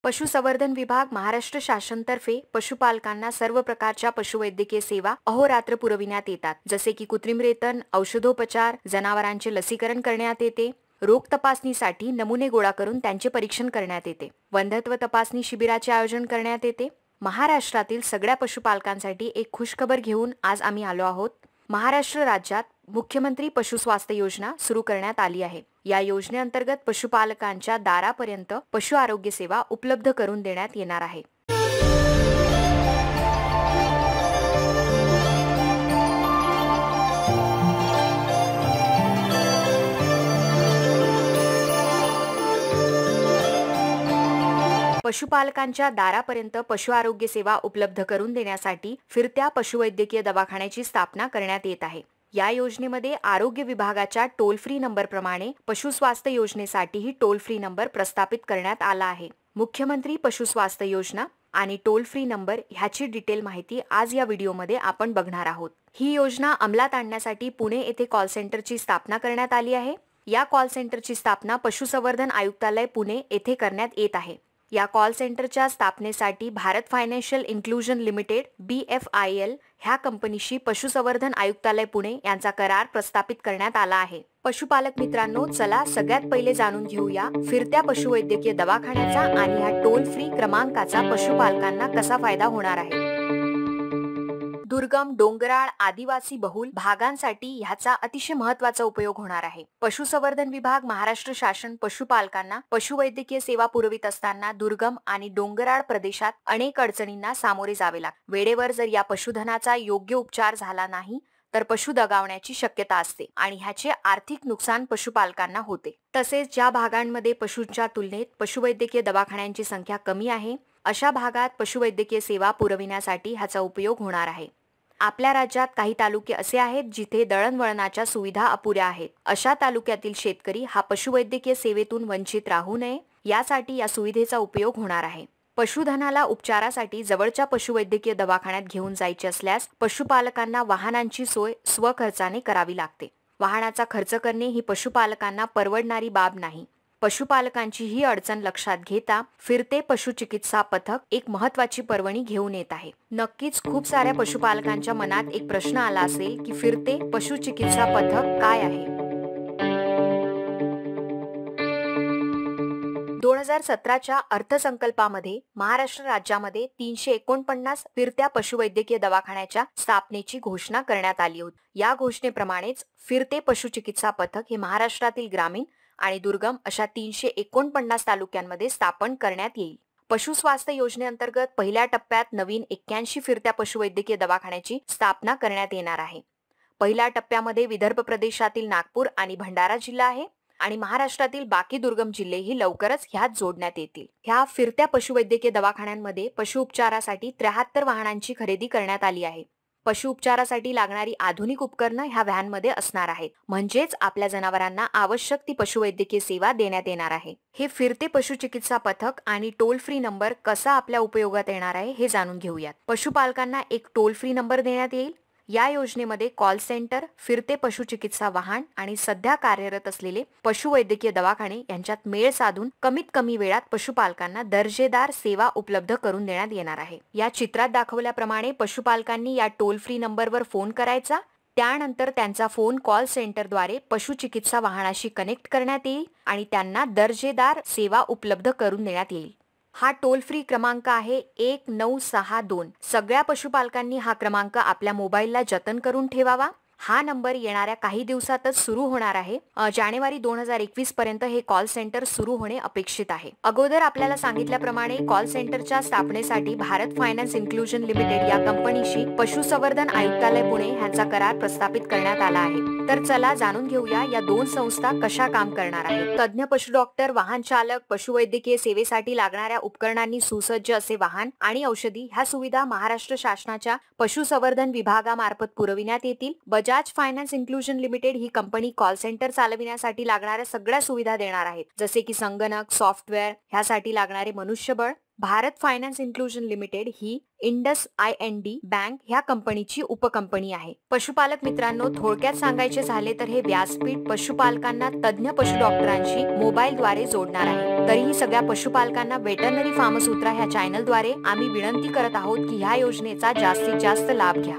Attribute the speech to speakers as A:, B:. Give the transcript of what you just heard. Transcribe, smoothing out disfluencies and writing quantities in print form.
A: पशुसंवर्धन विभाग महाराष्ट्र शासनतर्फे पशुपालकांना सर्व प्रकारच्या पशुवैद्यकीय सेवा अहोरात्र पुरविण्यात येतात, जसे की कृत्रिम रेतन, औषधोपचार, जनावरांचे लसीकरण करण्यात येते, रोग तपासणीसाठी नमुने गोळा करून त्यांचे परीक्षण करण्यात येते, वंध्यत्व तपासणी शिबिराचे आयोजन करण्यात येते। महाराष्ट्रातील सगळ्या पशुपालकांसाठी एक खुशखबर घेऊन आज आम्ही आलो आहोत। महाराष्ट्र राज्यात मुख्यमंत्री पशुस्वास्थ्य योजना सुरू करण्यात आली आहे। या योजनेअंतर्गत पशुपालकांच्या दारापर्यंत पशु आरोग्य सेवा उपलब्ध करून देण्यात येणार आहे। पशुपालकांच्या दारापर्यंत पशु आरोग्य सेवा उपलब्ध करून देण्यासाठी फिरत्या पशुवैद्यकीय दवाखान्याची स्थापना करण्यात येत आहे। या योजनेमध्ये आरोग्य विभागाच्या टोल फ्री नंबर प्रमाणे पशुस्वास्थ्य योजनेसाठीही टोल फ्री नंबर प्रस्थापित करण्यात आला आहे। मुख्यमंत्री पशुस्वास्थ्य योजना आणि टोल फ्री नंबर ह्याची डिटेल माहिती आज या व्हिडिओमध्ये आपण बघणार आहोत। ही योजना अंमलात आणण्यासाठी पुणे येथे कॉल सेंटरची स्थापना करण्यात आली आहे। या कॉल सेंटरची स्थापना पशुसंवर्धन आयुक्तालय पुणे येथे करण्यात येत आहे। या कॉल सेंटरच्या स्थापनेसाठी Bharat financial inclusion limited BFIL ह्या कंपनीशी पशुसंवर्धन आयुक्तालय पुणे यांचा करार प्रस्थापित करण्यात आला आहे। पशुपालक मित्रांनो, चला सगळ्यात पहिले जाणून घेऊया फिरत्या पशुवैद्यकीय दवाखान्याचा आणि ह्या टोल फ्री क्रमांकाचा पशुपालकांना कसा फायदा होणार आहे। दुर्गम, डोंगराळ, आदिवासी बहुल भागांसाठी ह्याचा अतिशय महत्त्वाचा उपयोग होणार आहे। पशुसंवर्धन विभाग महाराष्ट्र शासन पशुपालकांना पशुवैद्यकीय सेवा पुरवित असताना दुर्गम आणि डोंगराळ प्रदेशात अनेक अडचणींना सामोरे जावे लागते। वेळेवर जर या पशुधनाचा योग्य उपचार झाला नाही तर पशु दगावण्याची शक्यता असते आणि ह्याचे आर्थिक नुकसान पशुपालकांना होते। तसेच ज्या भागांमध्ये पशूंच्या तुलनेत पशुवैद्यकीय दवाखान्यांची संख्या कमी आहे, अशा भागात पशुवैद्यकीय सेवा पुरविण्यासाठी ह्याचा उपयोग होणार आहे। आपल्या राज्यात काही तालुके असे आहेत जिथे दळणवळणाच्या सुविधा अपुऱ्या आहेत। अशा तालुक्यातील शेतकरी हा पशुवैद्यकीय सेवेतून वंचित राहू नये यासाठी या सुविधेचा उपयोग होणार आहे। पशुधनाला उपचारासाठी जवळच्या पशुवैद्यकीय दवाखान्यात घेऊन जायचे असल्यास पशुपालकांना वाहनांची सोय स्वखर्चाने करावी लागते। वाहनाचा खर्च करणे ही पशुपालकांना परवडणारी बाब नाही। पशुपालकांची ही अडचण लक्षात घेता फिरते पशुचिकित्सा पथक एक महत्त्वाची पर्वणी घेऊन येत आहे। नक्कीच खूप साऱ्या पशुपालकांच्या मनात एक प्रश्न आला असेल की फिरते पशुचिकित्सा पथक काय आहे। 2017च्या अर्थसंकल्पामध्ये महाराष्ट्र राज्यामध्ये 349 फिरत्या पशुवैद्यकीय दवाखान्याच्या स्थापनेची घोषणा करण्यात आली होती। या घोषणेप्रमाणेच फिरते पशुचिकित्सा पथक हे महाराष्ट्रातील ग्रामीण आणि दुर्गम अशा 349 तालुक्यांमध्ये स्थापन करण्यात येईल। पशुस्वास्थ्य योजनेअंतर्गत पहिल्या टप्प्यात नवीन 81 फिरत्या पशुवैद्यकीय दवाखान्याची स्थापना करण्यात येणार आहे। पहिल्या टप्प्यामध्ये विदर्भ प्रदेशातील नागपूर आणि भंडारा जिल्हा आहे आणि महाराष्ट्रातील बाकी दुर्गम जिल्हेही लवकरच ह्यात जोडण्यात येतील। ह्या फिरत्या पशुवैद्यकीय दवाखान्यांमध्ये पशु उपचारासाठी 73 वाहनांची खरेदी करण्यात आली आहे। पशु उपचारासाठी लागणारी आधुनिक उपकरणं ह्या व्हॅनमध्ये असणार आहेत, म्हणजेच आपल्या जनावरांना आवश्यक ती पशुवैद्यकीय सेवा देण्यात येणार आहे। हे फिरते पशुचिकित्सा पथक आणि टोल फ्री नंबर कसा आपल्या उपयोगात येणार आहे हे जाणून घेऊयात। पशुपालकांना एक टोल फ्री नंबर देण्यात येईल। या योजनेमध्ये कॉल सेंटर, फिरते पशुचिकित्सा वाहन आणि सध्या कार्यरत असलेले पशुवैद्यकीय दवाखाने यांच्यात मेळ साधून कमीत कमी वेळात पशुपालकांना दर्जेदार सेवा उपलब्ध करून देण्यात येणार आहे। या चित्रात दाखवल्याप्रमाणे पशुपालकांनी या टोल फ्री नंबरवर फोन करायचा, त्यानंतर त्यांचा फोन कॉल सेंटरद्वारे पशुचिकित्सा वाहनाशी कनेक्ट करण्यात येईल आणि त्यांना दर्जेदार सेवा उपलब्ध करून देण्यात येईल। हा टोल फ्री क्रमांक आहे 1962। सगळ्या पशुपालकांनी हा क्रमांक आपल्या मोबाईलला जतन करून ठेवावा। हा नंबर येणाऱ्या काही दिवसातच सुरू होणार आहे। जानेवारी 2021 पर्यंत हे कॉल सेंटर सुरू होणे अपेक्षित आहे। अगोदर आपल्याला सांगितल्याप्रमाणे कॉल सेंटरच्या स्थापनेसाठी भारत फायनान्स इन्क्लुजन लिमिटेड या कंपनीशी पशुसंवर्धन आयुक्तालय पुणे यांचा करार प्रस्थापित करण्यात आला आहे। तर चला जाणून घेऊया या दोन संस्था कशा काम करणार आहेत। तज्ञ पशु डॉक्टर, वाहन चालक, पशुवैद्यकीय सेवेसाठी लागणाऱ्या उपकरणांनी सुसज्ज असे वाहन आणि औषधी ह्या सुविधा महाराष्ट्र शासनाच्या पशुसंवर्धन विभागामार्फत पुरविण्यात येतील। बजाज फायनान्स इन्क्लुजन लिमिटेड ही कंपनी कॉल सेंटर चालविण्यासाठी लागणाऱ्या सगळ्या सुविधा देणार आहेत, जसे की संगणक, सॉफ्टवेअर ह्यासाठी लागणारे मनुष्यबळ। भारत फायनान्स इन्क्लुजन लिमिटेड ही IndusInd बँक ह्या कंपनीची उपकंपनी आहे। पशुपालक मित्रांनो, थोडक्यात सांगायचे झाले तर हे व्यासपीठ पशुपालकांना तज्ञ पशु डॉक्टरांशी मोबाईलद्वारे जोडणार आहे। तरीही सगळ्या पशुपालकांना वेटरनरी फार्मसूत्रा ह्या चॅनलद्वारे आम्ही विनंती करत आहोत की ह्या योजनेचा जास्तीत जास्त लाभ घ्या.